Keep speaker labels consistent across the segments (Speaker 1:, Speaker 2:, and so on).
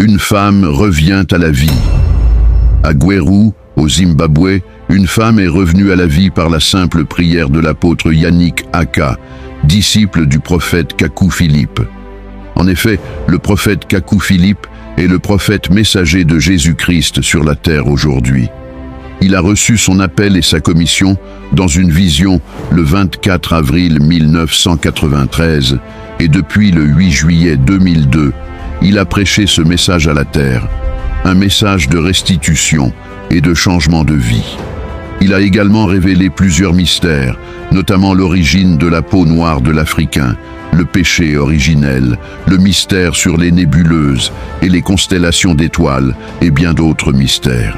Speaker 1: Une femme revient à la vie. À Gweru, au Zimbabwe, une femme est revenue à la vie par la simple prière de l'apôtre Yannick Aka, disciple du prophète Kaku Philippe. En effet, le prophète Kaku Philippe est le prophète messager de Jésus-Christ sur la terre aujourd'hui. Il a reçu son appel et sa commission dans une vision le 24 avril 1993 et depuis le 8 juillet 2002, il a prêché ce message à la terre, un message de restitution et de changement de vie. Il a également révélé plusieurs mystères, notamment l'origine de la peau noire de l'Africain, le péché originel, le mystère sur les nébuleuses et les constellations d'étoiles et bien d'autres mystères.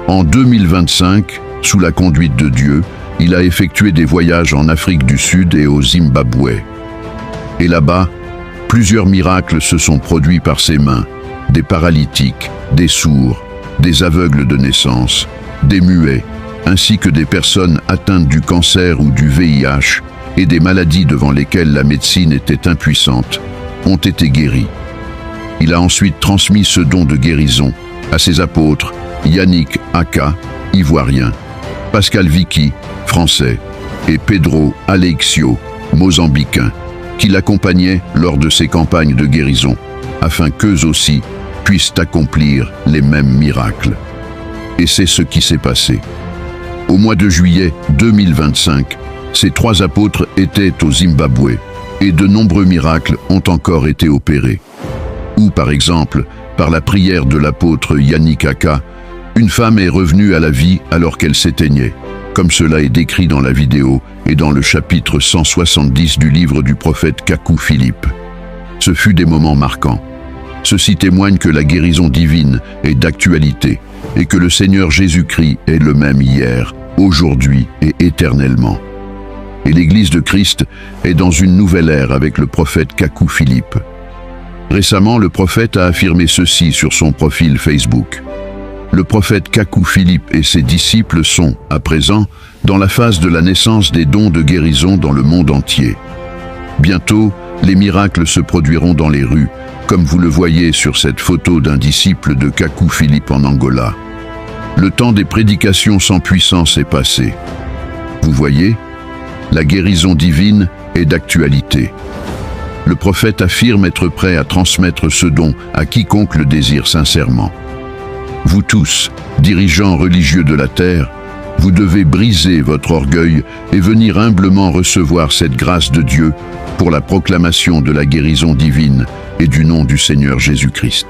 Speaker 1: En 2025, sous la conduite de Dieu, il a effectué des voyages en Afrique du Sud et au Zimbabwe. Et là-bas, plusieurs miracles se sont produits par ses mains, des paralytiques, des sourds, des aveugles de naissance, des muets, ainsi que des personnes atteintes du cancer ou du VIH et des maladies devant lesquelles la médecine était impuissante, ont été guéries. Il a ensuite transmis ce don de guérison à ses apôtres Yannick Aka, ivoirien, Pascal Vicky, français, et Pedro Aleixio, mozambicain, qui l'accompagnaient lors de ses campagnes de guérison, afin qu'eux aussi puissent accomplir les mêmes miracles. Et c'est ce qui s'est passé. Au mois de juillet 2025, ces trois apôtres étaient au Zimbabwe, et de nombreux miracles ont encore été opérés. Ou par exemple, par la prière de l'apôtre Yannick Aka, une femme est revenue à la vie alors qu'elle s'éteignait, comme cela est décrit dans la vidéo et dans le chapitre 170 du livre du prophète Kaku Philippe. Ce fut des moments marquants. Ceci témoigne que la guérison divine est d'actualité et que le Seigneur Jésus-Christ est le même hier, aujourd'hui et éternellement. Et l'Église de Christ est dans une nouvelle ère avec le prophète Kaku Philippe. Récemment, le prophète a affirmé ceci sur son profil Facebook. Le prophète Kaku Philippe et ses disciples sont, à présent, dans la phase de la naissance des dons de guérison dans le monde entier. Bientôt, les miracles se produiront dans les rues, comme vous le voyez sur cette photo d'un disciple de Kaku Philippe en Angola. Le temps des prédications sans puissance est passé. Vous voyez, la guérison divine est d'actualité. Le prophète affirme être prêt à transmettre ce don à quiconque le désire sincèrement. Vous tous, dirigeants religieux de la terre, vous devez briser votre orgueil et venir humblement recevoir cette grâce de Dieu pour la proclamation de la guérison divine et du nom du Seigneur Jésus-Christ.